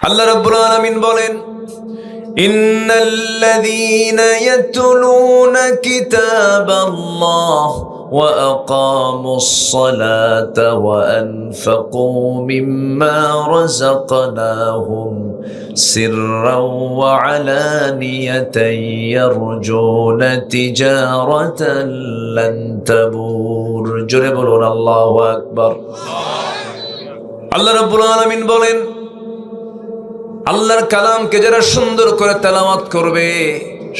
আল্লাহ রাব্বুল আলামিন বলেন, ইন্নাল্লাযীনা ইয়াতলুনা কিতাবাল্লাহ ওয়া আকামুস সালাতা ওয়া আনফাকু মিম্মা রাযাকনাহুম সিররাও ওয়া আলানিয়াতান ইয়ারজুনা তিজারাতান লান তাবুর। জোরে বলুন আল্লাহু আকবার। আল্লাহ রাব্বুল আলামিন বলেন, আল্লাহর কালামকে যারা সুন্দর করে তেলাওয়াত করবে,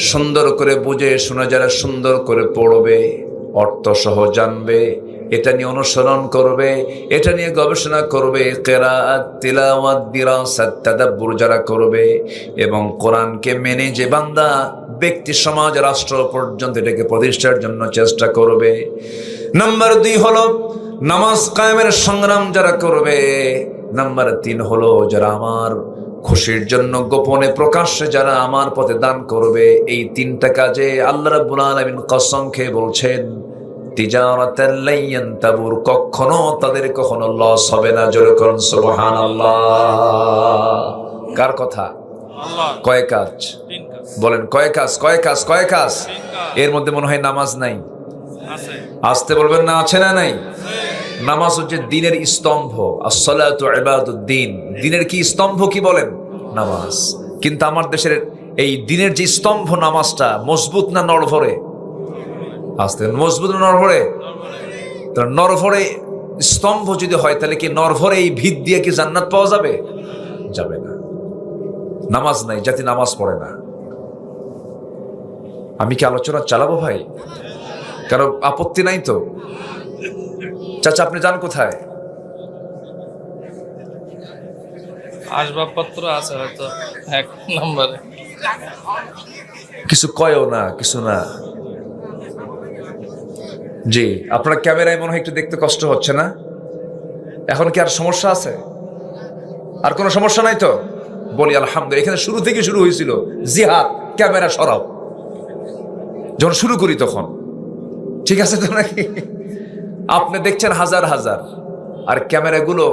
সুন্দর করে বুঝে শুনে যারা সুন্দর করে পড়বে, অর্থ সহ জানবে, এটা নিয়ে অনুসরণ করবে, এটা নিয়ে গবেষণা করবে, কিরাআত, তিলাওয়াত, দিরাসাত, তাদাব্বুর যারা করবে এবং কোরআনকে মেনে যে বান্দা ব্যক্তি, সমাজ, রাষ্ট্র পর্যন্ত এটাকে প্রতিষ্ঠার জন্য চেষ্টা করবে। নাম্বার 2 হলো নামাজ কায়েমের সংগ্রাম যারা করবে। নাম্বার 3 হলো যারা আমার খুশির জন্য গোপনে প্রকাশ্যে যারা আমার পথে দান করবে। এই 3টা কাজে আল্লাহ রাব্বুল আলামিন কসম খেয়ে বলছেন, তিজারাতান লা ইয়ানতাবুর, কখনো লস হবে না। জোরে করুন সুবহানাল্লাহ। কার কথা? আল্লাহ। কয় কাজ? 3 কাজ। বলেন কয় কাজ? কয় কাজ? কয় কাজ? 3 কাজ। এর মধ্যে মনে হয় নামাজ নাই। আছে। আসতে বলবেন না, আছে না নাই? নামাজ হচ্ছে দ্বীনের স্তম্ভ। আসসালাতু ইবাদুদ্দিন। দ্বীনের কি স্তম্ভ কি বলেন? নামাজ। কিন্তু আমার দেশের এই দ্বীনের যে স্তম্ভ নামাজটা মজবুত না নড়ভরে? আসতে মজবুত না নড়ভরে? তো নড়ভরে স্তম্ভ যদি হয় তাহলে কি নড়ভরে এই ভিত দিয়ে কি জান্নাত পাওয়া যাবে? যাবে না। নামাজ নাই, জাতি নামাজ পড়ে না। আমি কি আলোচনা চালাবো ভাই? কারো আপত্তি নাই তো? চাচা আপনি যান কোথায়? আসবাবপত্র আছে হয়তো 1 নম্বরে। কিছু কয়ও না, কিছু না। জি, আপনার ক্যামেরায় মনে হয় একটু দেখতে কষ্ট হচ্ছে না? এখন কি আর সমস্যা আছে? আর কোনো সমস্যা নাই তো? বলি আলহামদুলিল্লাহ। এখানে শুরু থেকে শুরু হয়েছিল জিহাদ, ক্যামেরা সরাও। যখন শুরু করি তখন ঠিক আছে তো নাকি? আপনি দেখছেন হাজার হাজার, আর ক্যামেরাগুলো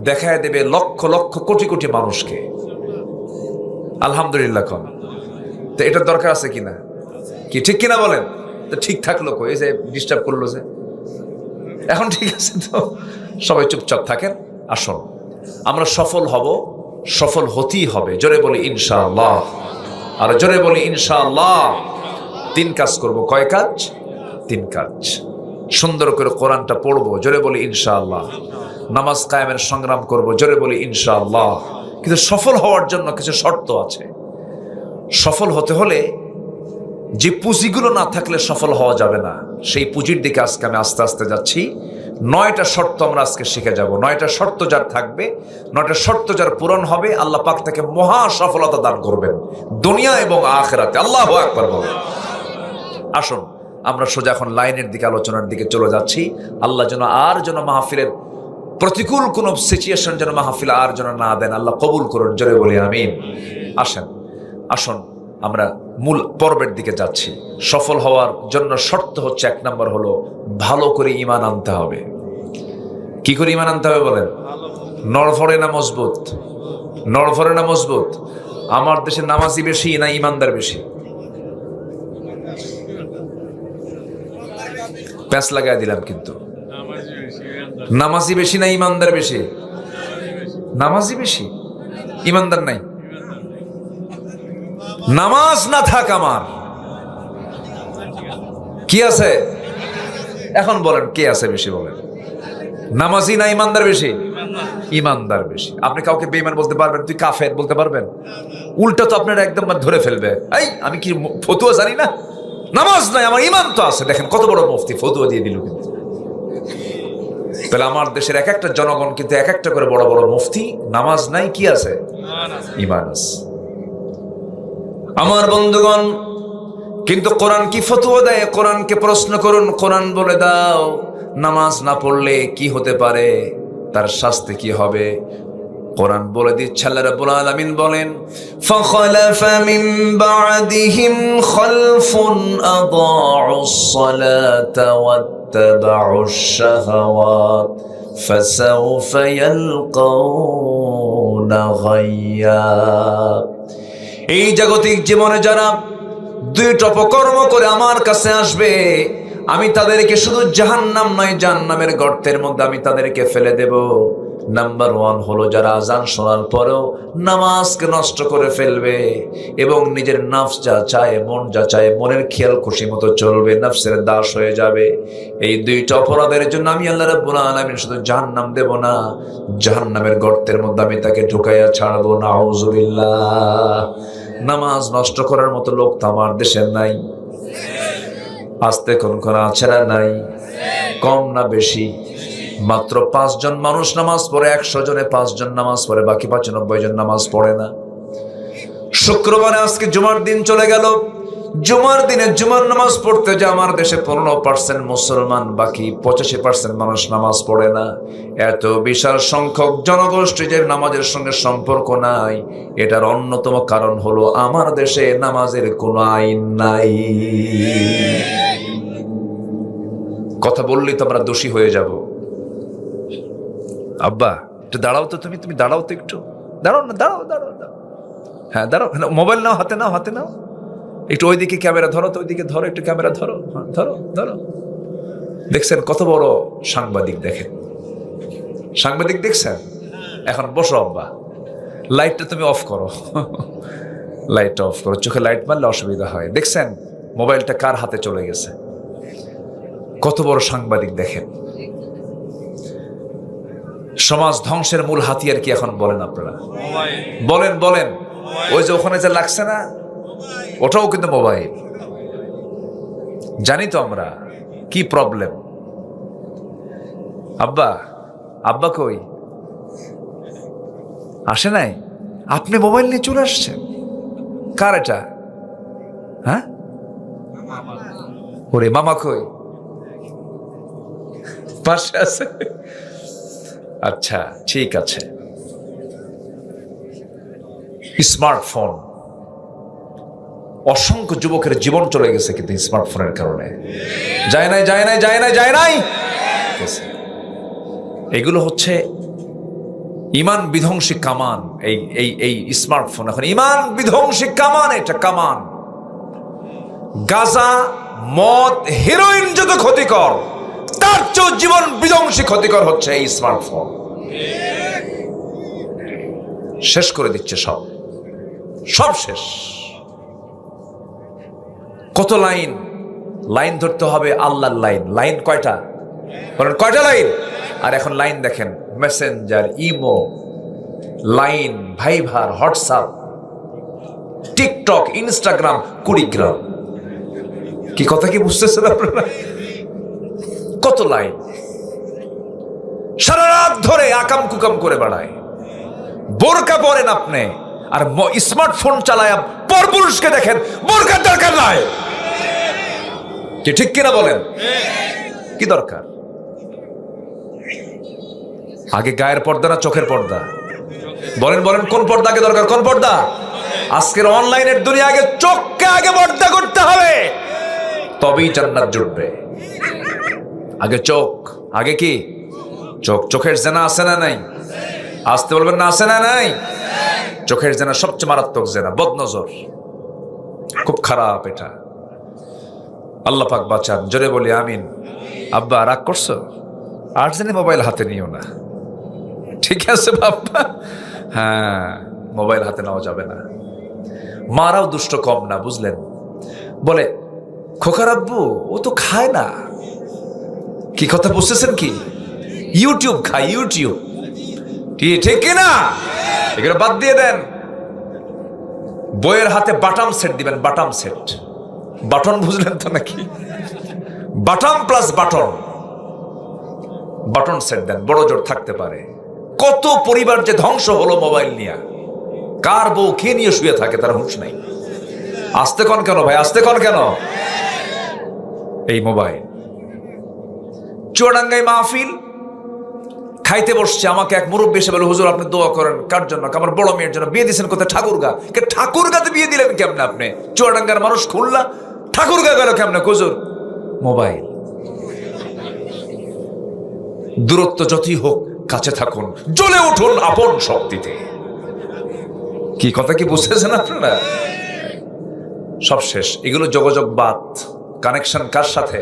দেখায় দেবে লক্ষ লক্ষ কোটি কোটি মানুষকে। আলহামদুলিল্লাহ। কোন তো এটার দরকার আছে কিনা? কি ঠিক কিনা বলেন? তো ঠিক থাকলো কই? এই যে ডিস্টার্ব করলো যে। এখন ঠিক আছে তো? সবাই চুপচাপ থাকেন। আসুন আমরা সফল হব, সফল হতেই হবে। জোরে বলি ইনশাআল্লাহ। আর জোরে বলি ইনশাআল্লাহ। 3 কাজ করব। কয় কাজ? 3 কাজ। সুন্দর করে কোরআনটা পড়বো। জোরে বলি ইনশাআল্লাহ। নামাজ কায়েমের সংগ্রাম করব। জোরে বলি ইনশাআল্লাহ। কিন্তু সফল হওয়ার জন্য কিছু শর্ত আছে। সফল হতে হলে যে পুঁজিগুলো না থাকলে সফল হওয়া যাবে না, সেই পুঁজির দিকে আজকে আমি আস্তে আস্তে যাচ্ছি। 9টা শর্ত আমরা আজকে শিখে যাব। 9টা শর্ত যার থাকবে, 9টা শর্ত যার পূরণ হবে, আল্লাহ পাক তাকে মহা সফলতা দান করবেন দুনিয়া এবং আখিরাতে। আল্লাহু আকবার বলেন। আসুন আমরা সোজা এখন লাইনের দিকে, আলোচনার দিকে চলে যাচ্ছি। আল্লাহ যেন মাহফিলের প্রতিকূল কোন সিচুয়েশন যেন মাহফিল আর যেন না দেন। আল্লাহ কবুল করুন। জোরে বলি আমিন। আসুন আমরা মূল পর্বের দিকে যাচ্ছি। সফল হওয়ার জন্য শর্ত হচ্ছে 1 নম্বর হলো ভালো করে ঈমান আনতে হবে। কি করে ঈমান আনতে হবে বলেন? নড়ভরে না মজবুত? নড়ভরে না মজবুত? আমার দেশে নামাজি বেশি না ঈমানদার বেশি? প্যাঁচ লাগাই দিলাম কিন্তু। নামাজি বেশি না ঈমানদার বেশি? নামাজি বেশি, ঈমানদার নাই। নামাজ না থাক আমার কি আছে? এখন বলেন কে আছে বেশি? বলেন নামাজি না ঈমানদার বেশি? ঈমানদার বেশি। আপনি কাউকে বেঈমান বলতে পারবেন? তুই কাফের বলতে পারবেন? উল্টা তো আপনার একদম ধরে ফেলবে। এই আমি কি ফতুয়া জানি না? নামাজ নাই, আমার ঈমান তো আছে। দেখেন কত বড় মুফতি ফতুয়া দিয়ে দিল। কিন্তু তাহলে আমার দেশের এক একটা জনগণ কিন্তু এক একটা করে বড় বড় মুফতি। নামাজ নাই, কি আছে? ঈমান আছে। আমার বন্ধুগণ, কিন্তু কোরআন কি ফতোয়া দেয়? কোরআনকে প্রশ্ন করুন, কোরআন বলে দাও নামাজ না পড়লে কি হতে পারে, তার শাস্তি কি হবে। কোরআন বলে দিচ্ছে। আল্লাহ রাব্বুল আলামিন বলেন, ফাখালাফা মিন বা'দিহিম খালফুন আদাউস সালাতা ওয়াত্তাবাউশ শাহাওয়াত ফাসাউফা ইয়ালকাউনা গাইয়াব। এই জাগতিক জীবনে যারা দুইটা অপকর্ম করে আমার কাছে আসবে, আমি তাদেরকে শুধু জাহান্নাম নয়, জাহান্নামের গর্তের মধ্যে আমি তাদেরকে ফেলে দেব। নাম্বার 1 হলো যারা আজান শোনার পরেও নামাজকে নষ্ট করে ফেলবে এবং নিজের নফস যা চায়, মন যা চায়, মনের খেয়াল খুশি মতো চলবে, নফসের দাস হয়ে যাবে। এই দুইটা অপরাধের জন্য আমি আল্লাহ রাব্বুল আলামিন শুধু জাহান্নাম দেব না, জাহান্নামের গর্তের মধ্যে আমি তাকে ঢুকাইয়া ছাড়বো। নাউজুবিল্লাহ। নামাজ নষ্ট করার মতো লোক তো আমার দেশে নাই। আস্তে কোন আছে না নাই? কম না বেশি? মাত্র 5 জন মানুষ নামাজ পড়ে, 100 জনে 5 জন নামাজ পড়ে, বাকি 95 জন নামাজ পড়ে না। শুক্রবারে আজকে জুমার দিন চলে গেল, জুমার দিনে জুমার নামাজ পড়তে যে আমার দেশে 15% মুসলমান, বাকি 85% মানুষ নামাজ পড়ে না। এত বিশাল সংখ্যক জনগোষ্ঠী যে নামাজের সঙ্গে সম্পর্ক নাই, এটার অন্যতম কারণ হলো আমার দেশে নামাজের কোনো আইন নাই। কথা বললেই তো আমরা দোষী হয়ে যাব। আব্বা একটু দাঁড়াও তো, তুমি দাঁড়াও তো, একটু দাঁড়াও না, দাঁড়াও দাঁড়াও দাঁড়াও, হ্যাঁ দাঁড়াও, মোবাইল নাও, হাতে নাও, হাতে নাও, একটু ওইদিকে ক্যামেরা ধরো তো, ওইদিকে ধরো, একটু ক্যামেরা ধরো, হ্যাঁ ধরো ধরো। দেখছেন কত বড় সাংবাদিক? দেখেন সাংবাদিক, দেখছেন? এখন বসো আব্বা, লাইটটা তুমি অফ করো, লাইটটা অফ করো, চোখে লাইট মারলে অসুবিধা হয়। দেখছেন মোবাইলটা কার হাতে চলে গেছে? কত বড় সাংবাদিক দেখেন। সমাজ ধ্বংসের মূল হাতিয়ার কি এখন বলেন আপনারা? বলেন বলেন। ওই যে ওখানে যে লাগছে না, ওটাও কিন্তু মোবাইল। জানি তো আমরা কি প্রবলেম। আব্বা, আব্বা কই? আসে নাই? আপনি মোবাইল নিয়ে চলে আসছেন? কার এটা? হ্যাঁ, ওরে মামা কই? পাশে আছে? আচ্ছা ঠিক আছে। স্মার্টফোন, অসংখ্য যুবকের জীবন চলে গেছে কিন্তু স্মার্টফোনের কারণে। যায় নাই, যায় নাই, যায় নাই, যায় নাই। এগুলো হচ্ছে ইমান বিধ্বংসী কামান। এই এই এই স্মার্টফোন এখন ইমান বিধ্বংসী কামান। এটা কামান। গাঁজা, মদ, হেরোইন যত ক্ষতিকর, তার চেয়েও জীবন বিধ্বংসী ক্ষতিকর হচ্ছে এই স্মার্টফোন। শেষ করে দিচ্ছে সব, সব শেষ। কত লাইন, লাইন ধরতে হবে আল্লাহর লাইন। লাইন কয়টা বলেন? কয়টা লাইন? আর এখন লাইন দেখেন, Messenger, imo, Line, Viber, WhatsApp, TikTok, Instagram, Kurigram. কি কথা কি বুঝতেছেন আপনারা? কত লাইন, সারা রাত ধরে আকাম কুকাম করে বেড়ায়। বোরকা পরেন আপনি আর স্মার্টফোন চালায় পরপুরুষকে দেখেন, বোরকার দরকার নাই। কি ঠিক কিনা বলেন? কি দরকার? আগে গায়ের পর্দা না চোখের পর্দা? বলেন বলেন, কোন পর্দা আগে দরকার? কোন পর্দা? আজকের অনলাইনের দুনিয়া আগে চোখকে আগে পর্দা করতে হবে, তবেই জান্নাত জুটবে। আগে চোখ, আগে কি? চোখ। চোখের জেনা আছে না নাই? আসতে বলবেন না, আছে না নাই? চোখের জেনা সবচেয়ে মারাত্মক জেনা, বদনজর। খুব খারাপ এটা। আল্লাহ পাক বাঁচান, জোরে বলি আমিন। আব্বা রাগ করছো? আর জানি মোবাইল হাতে নিও না, ঠিক আছে বাবা? হ্যাঁ, মোবাইল হাতে নেওয়া যাবে না। মারাও দুষ্ট কম না, বুঝলেন? বলে খোকার আব্বু ও তো খায় না। কি কথা বুঝতেছেন কি? ইউটিউব খায়, ইউটিউব। ঠিক কিনা? এগুলো বাদ দিয়ে দেন। বইয়ের হাতে বাটাম সেট দিবেন, বাটাম সেট। বাটন বুঝলেন তো নাকি? বাটাম প্লাস বাটন, বাটন সেট দেন, বড় জোর থাকতে পারে। কত পরিবার যে ধ্বংস হলো মোবাইল নিয়ে। কার বউ কে নিয়ে শুয়ে থাকে তার হুঁশ নাই। আসতে কন কেন ভাই, আসতে কন কেন? এই মোবাইল। চুয়াডাঙ্গায় মাহফিল, খাইতে বসছে। আমাকে এক মুরব্বী এসে বলে, হুজুর আপনি দোয়া করেন। কার জন্য? আমার বড় মেয়ের জন্য। বিয়ে দিয়েছেন কোথায়? ঠাকুরগা। ঠাকুরগাতে বিয়ে দিলেন কেমনে আপনি? চুয়াডাঙ্গার মানুষ, খুলনা, ঠাকুরগা গেল কেমনে? হুজুর মোবাইল। দূরত্ব যতই হোক কাছে থাকুন, জ্বলে উঠুন আপন শক্তিতে। কি কথা কি বুঝতেছেন আপনারা? সব শেষ। এগুলো যোগাযোগ বাদ। কানেকশন কার সাথে?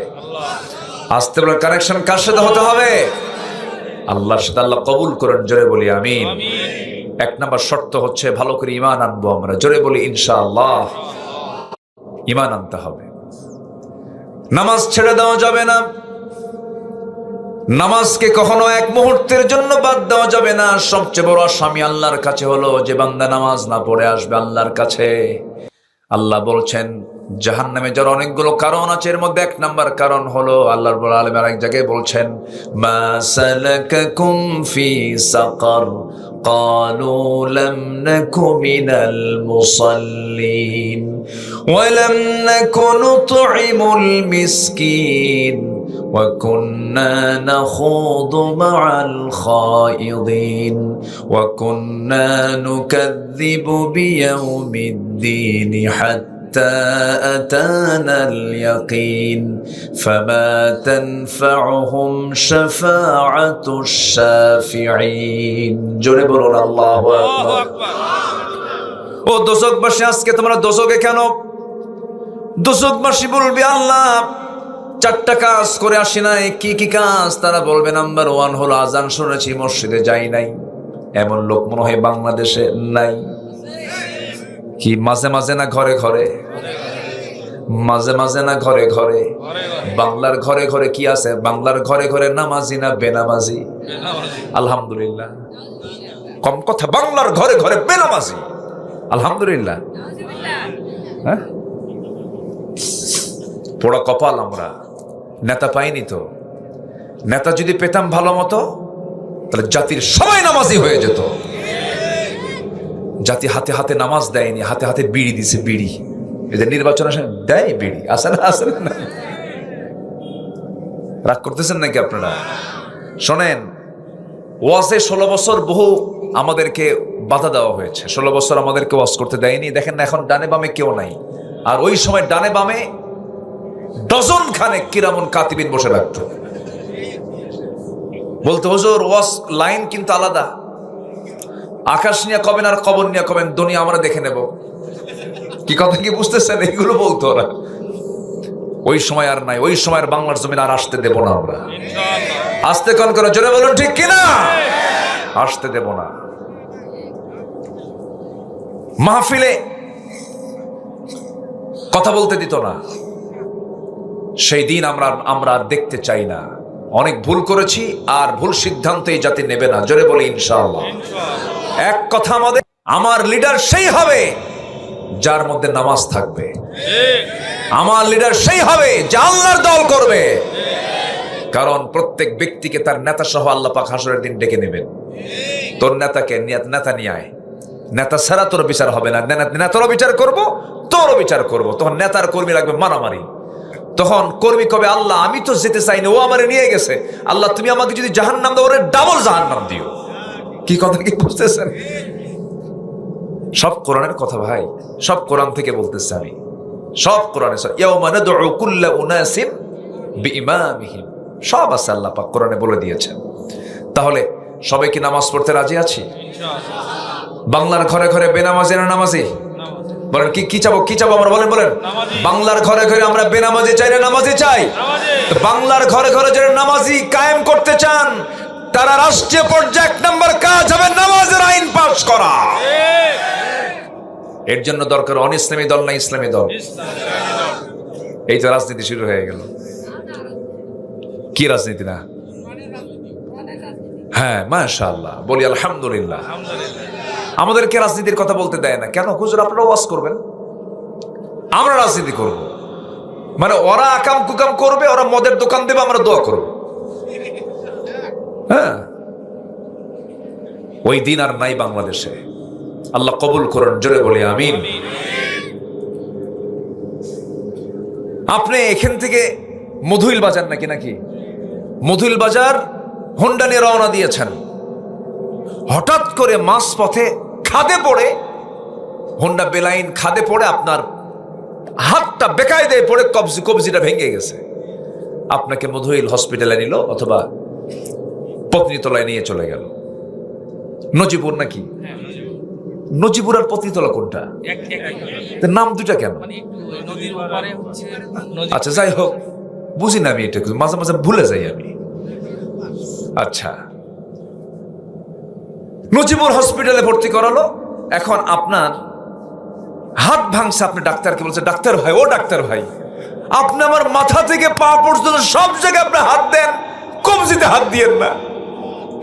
আসতে বলে কানেকশন কার সাথে হতে হবে? আল্লাহর সাথে। আল্লাহ কবুল করেন, জোরে বলি আমিন। এক নাম্বার শর্ত হচ্ছে ভালো করে ঈমান আনবো আমরা, জোরে বলি ইনশাআল্লাহ। ঈমান আনতে হবে, নামাজ ছেড়ে দেওয়া যাবে না, নামাজকে কখনো এক মুহূর্তের জন্য বাদ দেওয়া যাবে না। সবচেয়ে বড় আসামি আল্লাহর কাছে হলো যে বান্দা নামাজ না পড়ে আসবে আল্লাহর কাছে। আল্লাহ বলছেন জাহান্নামে যার অনেকগুলো কারণ আছে, এর মধ্যে এক নাম্বার কারণ হলো আল্লাহ রাব্বুল আলামিন আরেক জায়গায় বলছেন মা সালাকাকুম ফি সাকার ক্বালু লাম নাকু মিনাল মুসাল্লিন ওয়া লাম নাকু নুতঈমুল মিসকিন ওয়া কুন্না নাখুদু মা'আল খায়িদিন ওয়া কুন্না নুকাযযিবু বিয়াউমিদ্দিন হাত্তা أتانا اليقين فما تنفعهم شفاعة الشافعين জোরে বলুন আল্লাহু আকবার। ও দোজখবাসী, আজকে তোমরা দোজখে কেন? দোজখবাসী বলবে আল্লাহ চারটা কাজ করে আসি নাই। কি কি কাজ? তারা বলবে নাম্বার 1 হলো আজান শুনেছি, মসজিদে যাই নাই। এমন লোক মনে হয় বাংলাদেশে নাই। কি মাঝে মাঝে না ঘরে ঘরে? মাঝে মাঝে না ঘরে ঘরে? বাংলার ঘরে ঘরে কি আছে? বাংলার ঘরে ঘরে নামাজি না বেনামাজি? আলহামদুলিল্লাহ। কম কথা, বাংলার ঘরে ঘরে বেনামাজি। আলহামদুলিল্লাহ। হ্যাঁ, পোড়া কপাল আমরা। নেতা পাইনি তো। নেতা যদি পেতাম ভালো মতো, তাহলে জাতির সবাই নামাজি হয়ে যেত। জাতি হাতে হাতে নামাজ দেয়নি, হাতে হাতে বিড়ি দিছে। বিড়ি এদের নির্বাচন আসে দেয় বিড়ি, আসে না? আসে না? রাগ করতেছেন নাকি আপনারা? শোনেন, ওয়াজে 16 বছর বহু আমাদেরকে বাধা দেওয়া হয়েছে। 16 বছর আমাদেরকে ওয়াজ করতে দেয়নি। দেখেন না, এখন ডানে বামে কেউ নাই। আর ওই সময় ডানে বামে ডজন খানেক কিরামুন কাতিবিন বসে রাখতো, বলতো হুজুর ওয়াজ লাইন কিন্তু আলাদা। আকাশ নিয়ে কবেন আর কবর নিয়ে কবেন, দুনিয়া আমরা দেখে নেব। কি কথা কি বুঝতেছেন? এইগুলো বলতো ওরা। ওই সময় আর নাই। ওই সময়ের বাংলার জমিন আর আসতে দেব না আমরা। আসতে কোন করে জোরে বলুন, ঠিক কিনা? আসতে দেব না। মাহফিলে কথা বলতে দিত না। সেই দিন আমরা দেখতে চাই না। অনেক ভুল করেছি, আর ভুল সিদ্ধান্ত এই জাতি নেবে না। জোরে বলি ইনশাআল্লাহ। এক কথা, আমার লিডার সেই হবে যার মধ্যে নামাজ থাকবে। আমার লিডার সেই হবে যে আল্লাহর দল করবে। কারণ প্রত্যেক ব্যক্তিকে তার নেতা সহ আল্লাহ পাক হাসরের দিন ডেকে নেবেন। তোর নেতাকে নেতা নিয়ে আয়। নেতা ছাড়া তোর বিচার হবে না। নেতারও বিচার করব, তোরও বিচার করব। তখন নেতার কর্মী লাগবে মারামারি। তখন কর্মী কবে আল্লাহ আমি তো যেতে চাইনি, ও আমারে নিয়ে গেছে। আল্লাহ তুমি আমাকে যদি জাহান্নাম দাও, ওরে ডাবল জাহান্নাম দিও। কি কথা কি বুঝতেছেন? সব কোরআনের কথা ভাই, সব কোরআন থেকে বলতেছে আমি। সব কোরআনে ইয়াউমা নাদউ কুল্লা উনাসিন বিইমামিহিম, সব আছে আল্লাহ পাক কোরআনে বলে দিয়েছেন। তাহলে সবাই কি নামাজ পড়তে রাজি আছি? বাংলার ঘরে ঘরে বেনামাজি না নামাজি? বলেন কি চাবো? কি চাবো আমরা? বলেন বলেন। বাংলার ঘরে ঘরে আমরা বেনামাজি চাই না নামাজি চাই? বাংলার ঘরে ঘরে যারা নামাজি কায়েম করতে চান, তারা রাষ্ট্রীয় পর্যায়ে 1 নম্বর কাজ হবে নামাজের আইন পাস করা। এর জন্য দরকার অন ইসলামী দল না ইসলামী দল। এই তো রাজনীতি শুরু হয়ে গেল। কি রাজনীতি না? হ্যাঁ, মাশাআল্লাহ, বলি আলহামদুলিল্লাহ। আমাদেরকে রাজনীতির কথা বলতে দেয় না কেন? হুজুর আপনারা ওয়াজ করবেন, আমরা রাজনীতি করব। মানে ওরা আকাম কুকাম করবে, ওরা মদের দোকান দেবে, আমরা দোয়া করব। হ্যাঁ, ওই দিন আর নাই বাংলাদেশে। আল্লাহ কবুল করুন, জোরে বলি আমিন। আপনি এখান থেকে মধুইল বাজার নাকি মধুইল বাজার হোন্ডা নিয়ে রওনা দিয়েছেন। হঠাৎ করে মাঝ পথে খাদে পড়ে, হোন্ডা বেলাইন খাদে পড়ে আপনার হাতটা বেকায়দায় পড়ে কবজিটা ভেঙে গেছে। আপনাকে মধুইল হসপিটালে নিল, অথবা পত্নীতলায় নিয়ে চলে গেল। নজিপুর নাকি? নজিপুর আর পতিতলা কোনটা? তো নাম দুটা কেন? মানে একটু ওই নদীর ওপারে হচ্ছে নদী। আচ্ছা যাই হোক, বুঝি না আমি এটা, মাঝে মাঝে ভুলে যাই আমি। আচ্ছা, নজিবুর হসপিটালে ভর্তি করালো। এখন আপনার হাত ভাঙছে, আপনি ডাক্তারকে বলছে, ডাক্তার ভাই, ও ডাক্তার ভাই, আপনি আমার মাথা থেকে পা পর্যন্ত সব জায়গায় আপনি হাত দেন, কবজিতে হাত দিয়েন না।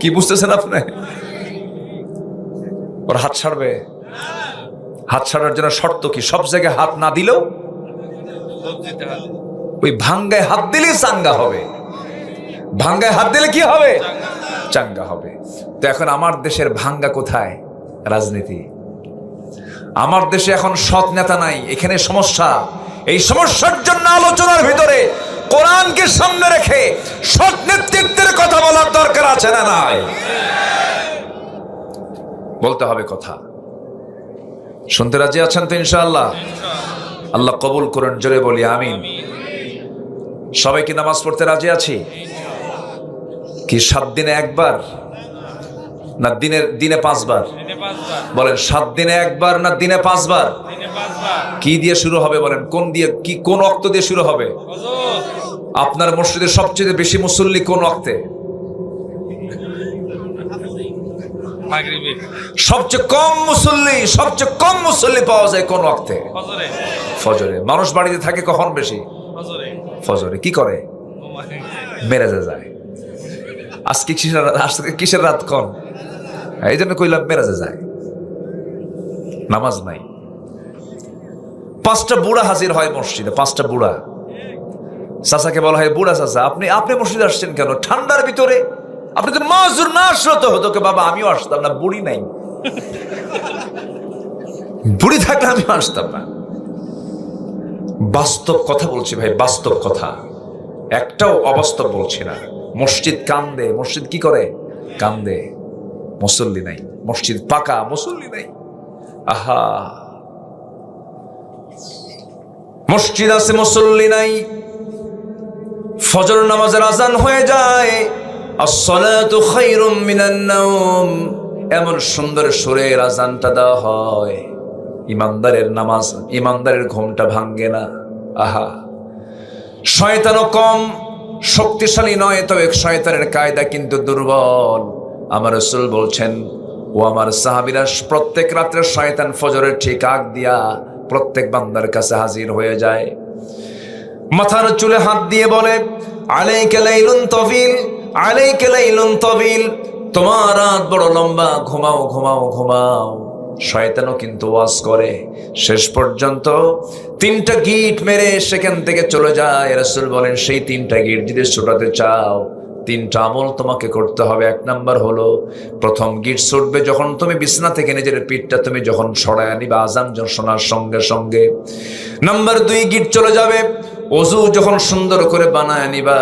কি বুঝতেছেন আপনি? ওর হাত ছাড়বে? হাত ছাড়ার জন্য শর্ত কি? সব জায়গায় হাত না দিলেও কবজিতে হাত। ওই ভাঙ্গায় হাত দিলেই চাঙ্গা হবে। ভাঙ্গায় হাত দিলে কি হবে? চাঙ্গা হবে। তো এখন আমার দেশের ভাঙ্গা কোথায়? রাজনীতি। আমার দেশে এখন সৎ নেতা নাই, এখানে সমস্যা। এই সমস্যার জন্য আলোচনার ভিতরে কোরআনকে সামনে রেখে সৎ নেতৃত্বের কথা বলার দরকার আছে না নাই? বলতে হবে কথা। শুনতে রাজি আছেন তো ইনশাআল্লাহ? আল্লাহ কবুল করুন, জোরে বলি আমিন। সবাই কি নামাজ পড়তে রাজি আছি? কি 7 দিনে একবার না দিনে 5 বার? বলেন 7 দিনে একবার না দিনে 5 বার? কি দিয়ে শুরু হবে বলেন? কোন ওয়াক্ত দিয়ে শুরু হবে? আপনার মসজিদে সবচেয়ে বেশি মুসল্লি কোন ওয়াক্তে? মাগরিবে। সবচেয়ে কম মুসল্লি পাওয়া যায় কোন ওয়াক্তে? ফজরে। ফজরে। মানুষ বাড়িতে থাকে কখন বেশি? ফজরে। ফজরে। কি করে? মেরাজে যায়। আজকে কিসের রাত কম, এই জন্য কইলাম মেরাজে যায়। নামাজ নাই। 5টা বুড়া হাজির হয় মসজিদে, 5টা বুড়া। চাচাকে বলা হয়, বুড়া চাচা, আপনি মসজিদে আসছেন কেন ঠান্ডার ভিতরে? আপনি তো মাজুর না আসলে তো হতো। বাবা আমিও আসতাম না, বুড়ি নাই। বুড়ি থাকলে আমিও আসতাম না। বাস্তব কথা বলছি ভাই, বাস্তব কথা, একটাও অবাস্তব বলছি না। মসজিদ কান্দে। মসজিদ কি করে? কান্দে। মুসল্লি নাই। মসজিদ পাকা, মুসল্লি নাই। আহা, মসজিদ আছে, মুসল্লি নাই। ফজর নামাজের আজান হয়ে যায়, আসসালাতু খায়রুম মিনান নাওম, এমন সুন্দর সুরের আজানটা দেওয়া হয়, ইমানদারের ঘুমটা ভাঙ্গে না। আহা, শয়তানও কম শক্তিশালী নয়, তবে শয়তানের কায়দা কিন্তু দুর্বল। আমার রাসূল বলছেন, ও আমার সাহাবীরা, প্রত্যেক রাত্রে শয়তান ফজরের ঠিক আগ দিয়া প্রত্যেক বান্দার কাছে হাজির হয়ে যায়। মাথার চুলে হাত দিয়ে বলে, আলাইকা লাইলুন তাবিল, আলাইকা লাইলুন তাবিল, তোমার রাত বড় লম্বা, ঘুমাও ঘুমাও ঘুমাও। শয়তানও কিন্তু ওয়াজ করে। শেষ পর্যন্ত 3টা গিট মেরে সেখান থেকে চলে যায়। রাসূল বলেন, সেই 3টা গিট যদি ছোটাতে চাও, 3টা আমল তোমাকে করতে হবে। 1 নাম্বার হলো, প্রথম গিট ছুটবে যখন তুমি বিছানা থেকে নিজের পিঠটা তুমি যখন সরায় নিবা আজান শোনার সঙ্গে সঙ্গে। নাম্বার 2 গিট চলে যাবে ওযু যখন সুন্দর করে বানায় নিবা,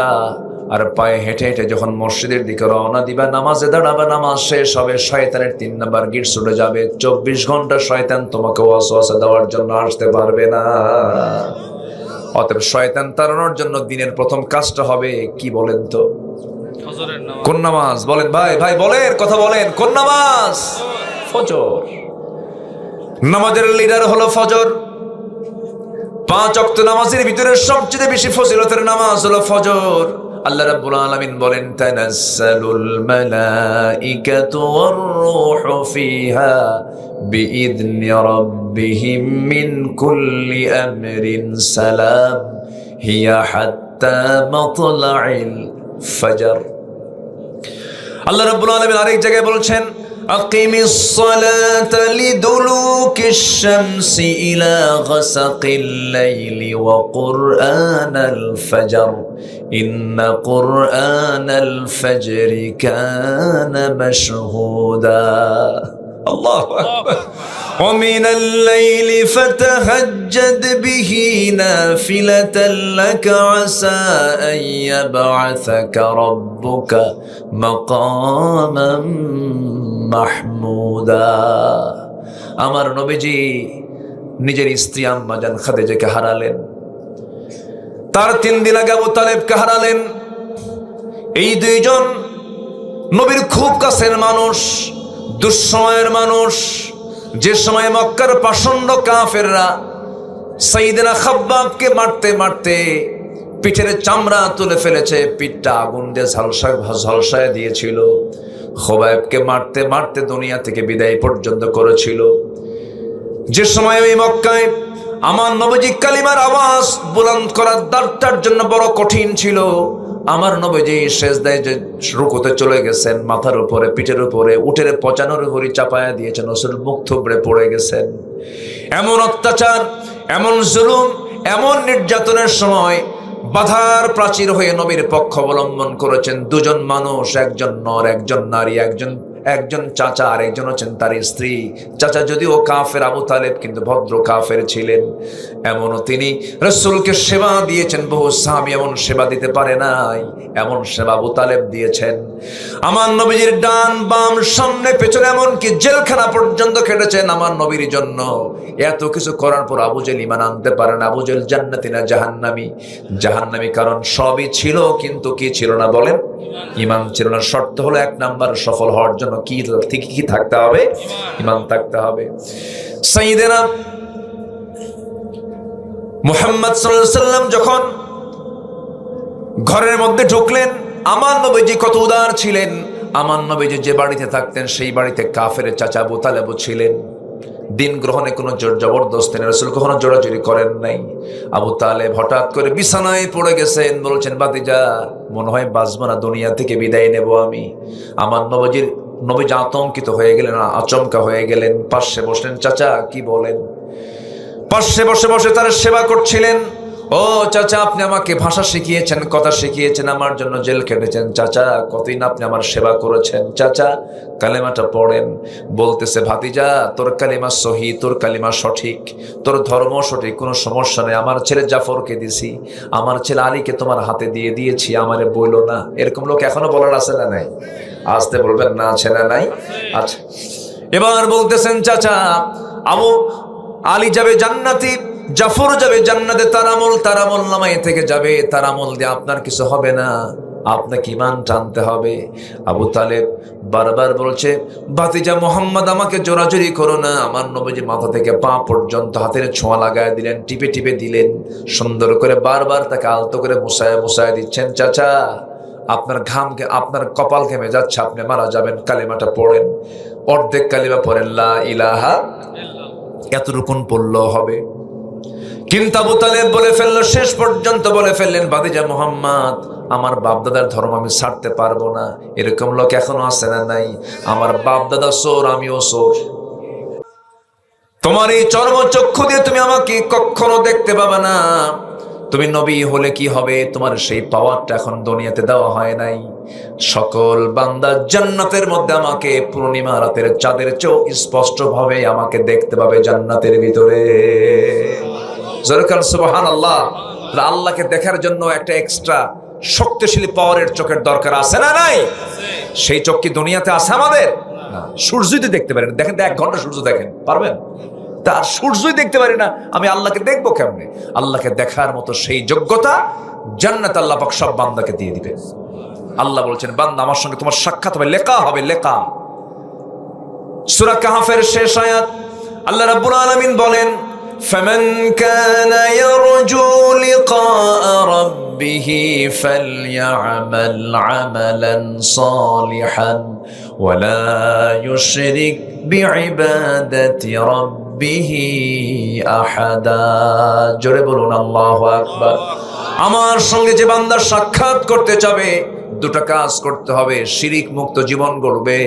আর পায়ে হেঁটে হেঁটে যখন মসজিদের দিকে রওনা দিবা, নামাজে দাঁড়াবা, নামাজ শেষ হবে, শয়তানের 3 নাম্বার গিট ছুটে যাবে। 24 ঘন্টা শয়তান তোমাকে ওয়াসওয়াসা দেওয়ার জন্য আসতে পারবে না। অতএব শয়তান তাড়ানোর জন্য দিনের প্রথম কাজটা হবে কি বলেন তো? ফজরের নামাজ। কোন নামাজ? বলেন ভাই বলেন, কথা বলেন, কোন নামাজ? ফজর। নামাজের লিডার হলো ফজর। 5 ওয়াক্ত নামাজের ভিতরে সবচেয়ে বেশি ফজিলতের নামাজ হলো ফজর। আল্লাহ রাব্বুল আলামিন বলেন, তানাজ্জালুল মালাইকাতু ওয়ার রূহু ফিহা বিইذনি রাব্বিহিম মিন কুল্লি আমরিন সালাম হিয়া হাত্তা মাতলাইল ফজর। আল্লাহ রাব্বুল আলামিন আরেক জায়গায় বলছেন, আকিমিস সালাতা লিদুলুকিশ শামসি ইলা গাসাকিল লাইলি ওয়া কুরআনাল ফজর ইন্না কুরআনাল ফজরি কানা মাশহুদা। আল্লাহু আকবার। ومن الليل فتهجد به نافلة لك عسى أن يبعثك ربك مقاما محمودا। আমার নবীজি নিজের স্ত্রী আম্মা জান খাদিজাকে হারালেন, তার 3 দিন আগে আবু তালেবকে হারালেন। এই 2 জন নবীর খুব কাছের মানুষ, দুঃসময়ের মানুষ। যে সময় মক্কার পাষণ্ড কাফেররা সাইয়েদনা খাব্বাবকে মারতে মারতে পিঠের চামড়া তুলে ফেলেছে, পিঠটা আগুন দিয়ে ঝলসায় দিয়েছিল, খোবাইবকে মারতে মারতে দুনিয়া থেকে বিদায় পর্যন্ত করেছিল। যে সময় ওই মক্কায় আমার নবীজি কালিমার আওয়াজ বুলন্দ করার দ্বারটার জন্য বড় কঠিন ছিল, আমার নবীজি সেজদায় যে রুকুতে চলে গেছেন, মাথার উপরে পিঠের উপরে উটের পচানোর ঘড়ি চাপায়া দিয়েছেন, রাসূল মুখ থুবড়ে পড়ে গেছেন। এমন অত্যাচার, এমন জুলুম, এমন নির্যাতনের সময় বাধার প্রাচীর হয়ে নবীর পক্ষ অবলম্বন করেছেন দুজন মানুষ, একজন নর একজন নারী, একজন চাচা আর একজন হচ্ছেন তার স্ত্রী। চাচা যদিও কাফের, আবু তালেব কিন্তু ভদ্র কাফের ছিলেন। এমনও তিনি রাসূলকে সেবা দিয়েছেন, বহু সাহাবী এমন সেবা দিতে পারে নাই, এমন সেবা আবু তালেব দিয়েছেন। আমার নবীজির ডান বাম সামনে পেছনে এমনকি জেলখানা পর্যন্ত খেটেছেন আমার নবীর জন্য। এত কিছু করার পর আবু জেল ঈমান আনতে পারে না। আবু জেল জান্নাতি না জাহান্নামী? জাহান্নামী, কারণ সবই ছিল কিন্তু কি ছিল না বলেন? ঈমান ছিল না। শর্ত হলো এক নাম্বার, সফল হওয়ার জন্য কি থাকতে হবে? ঈমান থাকতে হবে। সাইয়েদনা মুহাম্মদ সাল্লাল্লাহু আলাইহি ওয়াসাল্লাম যখন ঘরের মধ্যে ঢুকলেন, আমার নবীজি কত উদার ছিলেন। আমার নবীজি যে বাড়িতে থাকতেন সেই বাড়িতে কাফের চাচা আবু তালেব ছিলেন। দিন গ্রহণে কোনো জোর জবরদস্তি নেই, রাসূল কখনো জোরাজুরি করেন নাই। আবু তালেব হঠাৎ করে বিছানায় পড়ে গেছেন, বলছেন ভাতিজা মনে হয় বাঁচবো না, দুনিয়া থেকে বিদায় নেব আমি। আমার নবীজি আতঙ্কিত হয়ে গেলেন, আচমকা হয়ে গেলেন, পাশে বসলেন। চাচা কি বলেন? পাশে বসে বসে তার সেবা করছিলেন। ও চাচা, আপনি আমাকে ভাষা শিখিয়েছেন, কথা শিখিয়েছেন, আমার জন্য জেল কেটেছেন। চাচা কতদিন আপনি আমার সেবা করেছেন, চাচা কালেমাটা পড়েন। বলতেছে ভাতিজা তোর কালিমা সহি, তোর কালিমা সঠিক, তোর ধর্ম সঠিক, কোনো সমস্যা নেই। আমার ছেলে জাফরকে দিছি, আমার ছেলে আলীকে তোমার হাতে দিয়ে দিয়েছি, আমারে বইলো না। এরকম লোক এখনো বলার আছে না নাই? আসতে বলবেন না, আছে না নাই? আচ্ছা, এবার বলতেছেন চাচা আলী যাবে জান্নাতি, জাফর যাবে জান্নাতে, তার আমল নামায় থেকে যাবে, তার আমল দিয়ে আপনার কিছু হবে না, আপনাকে ঈমান টানতে হবে। আবু তালেব বারবার বলছে ভাতিজা মুহাম্মদ আমাকে জোরাজুরি করো না। আমার নবীজি মাথা থেকে পা পর্যন্ত হাতের ছোঁয়া লাগায় দিলেন, টিপে টিপে দিলেন, সুন্দর করে বারবার তাকে আলতো করে মুছায় দিচ্ছেন। চাচা আপনার আপনার কপাল ঘেমে যাচ্ছে, আপনি মারা যাবেন, কালিমাটা পড়েন। অর্ধেক কালিমা পড়েন, লা ইলাহা, এতটুকুন পড়লেও হবে। কিন্তু আবু তালেব বলে ফেললো, শেষ পর্যন্ত বলে ফেললেন ভাতিজা মুহাম্মদ আমার বাপদাদার ধর্ম আমি ছাড়তে পারবো না। এরকম লোক এখনো আছে না নাই? আমার বাপদাদা চোর, আমিও চোর। তোমার এই চর্মচক্ষু দিয়ে তুমি আমাকে কখনো দেখতে পাবে না। তুমি নবী হলে কি হবে, তোমার সেই পাওয়ারটা এখন দুনিয়াতে দেওয়া হয় নাই। সকল বান্দা জান্নাতের মধ্যে আমাকে পূর্ণিমা রাতের চাঁদের চেয়েও স্পষ্ট ভাবে আমাকে দেখতে পাবে জান্নাতের ভিতরে। সুবহানাল্লাহ। আল্লাহকে দেখার জন্য একটা এক্সট্রা শক্তিশালী পাওয়ারের চোখের দরকার আছে না নাই? সেই চোখ কি দুনিয়াতে আছে আমাদের? না। সূর্যই দেখতে পারেন, দেখেন 1 ঘন্টা সূর্য দেখেন, পারবেন? তার সূর্যই দেখতে পারি না, আমি আল্লাহকে দেখবো কেমনে? আল্লাহকে দেখার মতো সেই যোগ্যতা জান্নাত আল্লাহ পাক সব বান্দাকে দিয়ে দিবেন। আল্লাহ বলছেন বান্দা আমার সঙ্গে তোমার সাক্ষাৎ হবে, লেখা হবে, লেখা। সূরা কাহফের শেষ আয়াত আল্লাহ রাব্বুল আলামিন বলেন ফামান কানা ইয়ারজু লিকা রাব্বিহি ফালইআমাল আমালান সালিহান ওয়ালা ইউশরিক বিইবাদাতি রাব্বিহি আহাদা। জোরে বলুন আল্লাহু আকবার। আমার সঙ্গে যে বান্দা সাক্ষাৎ করতে চাবে, দুটা কাজ করতে হবে, শিরিক মুক্ত জীবন গড়বে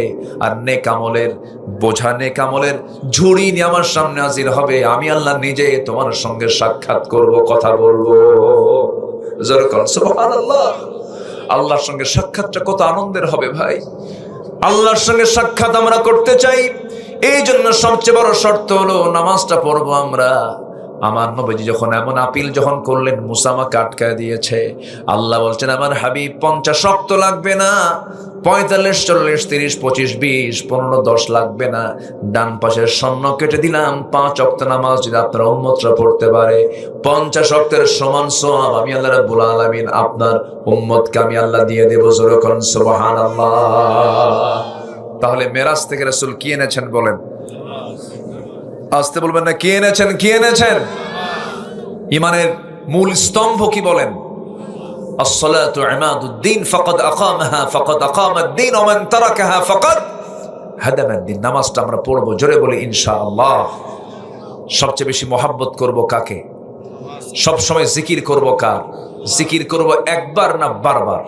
আর নেক আমলের বোঝা, নেক আমলের ঝুড়ি নিয়ে আমার সামনে হাজির হবে। আমি আল্লাহ নিজে তোমার সঙ্গে সাক্ষাৎ করব, কথা বলবো। সুবহানাল্লাহ। আল্লাহর সঙ্গে সাক্ষাৎটা কত আনন্দের হবে ভাই। আল্লাহর সঙ্গে সাক্ষাৎ আমরা করতে চাই, এই জন্য সবচেয়ে বড় শর্ত হলো নামাজটা পড়বো আমরা। আমার নবীজি যখন এমন আপিল যখন করলেন, মুসা আমাকে আটকায় দিয়েছে। আল্লাহ বলছেন আমার হাবিব 50 ওয়াক্ত লাগবে না, 45, 40, 30, 25, 20, 15, 10 লাগবে না। ডান পাশের শূন্য কেটে দিলাম। 5 ওয়াক্ত নামাজ যদি আপনার উম্মতরা পড়তে পারে, 50 ওয়াক্তের সমান সওয়াব আমি আল্লাহ রাব্বুল আলামিন আপনার উম্মতকে আমি আল্লাহ দিয়ে দেব। জোরে বলুন সুবহানাল্লাহ। তাহলে মেরাজ থেকে রাসূল কি এনেছেন বলেন? আসতে বলবেন না, কি এনেছেন, কি এনেছেন? ইমানের মূল স্তম্ভ কি বলেন? আসসালাতু ইমাদুদ্দিন ফাকাদ আকামাহা ফাকাদ আকামাদ্দিন ওয়া মান তারাকাহা ফাকাদ হাদামাদ্দিন। নামাজটা আমরা পড়বো, জোরে বলি ইনশাআল্লাহ। সবচেয়ে বেশি মহাব্বত করব কাকে? সব সময় জিকির করব কার? জিকির করব একবার না বারবার?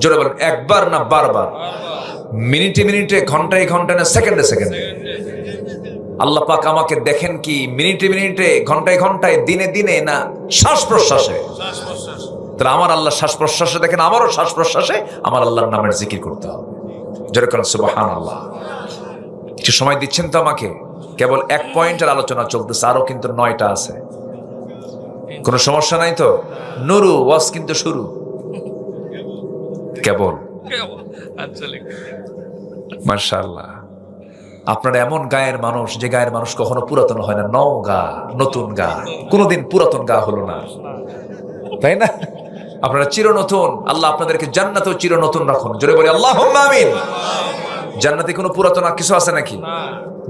জোরে বলেন, একবার না বারবার? মিনিটে মিনিটে, ঘন্টায় ঘন্টায় না সেকেন্ডে সেকেন্ডে? আল্লাহ পাক আমাকে দেখেন কি মিনিটে মিনিটে, ঘন্টায় ঘন্টায়, দিনে দিনে, না শ্বাস প্রশ্বাসে? তাহলে আমার আল্লাহ শ্বাস প্রশ্বাসে দেখেন, আমারও শ্বাস প্রশ্বাসে আমার আল্লাহর নামের জিকির করতে হবে। জোরে বলেন সুবহানাল্লাহ। কিছু সময় দিচ্ছেন তো আমাকে? কেবল এক পয়েন্টের আলোচনা চলতেছে, আরো কিন্তু 9টা আছে। কোনো সমস্যা নাই তো? নুরু ওয়াজ কিন্তু শুরু কেবল। মাশাআল্লাহ, আপনারা এমন গায়ের মানুষ যে গায়ের মানুষ কখনো পুরাতন হয় না। নও গা, নতুন গা, কোনোদিন পুরাতন গা হলো না, তাই না? আপনারা চির নতুন। আল্লাহ আপনাদেরকে জান্নাতেও চির নতুন রাখুন। জোরে বলি আল্লাহুম্মা আমিন। জান্নাতে কোনো পুরাতন কিছু আছে নাকি?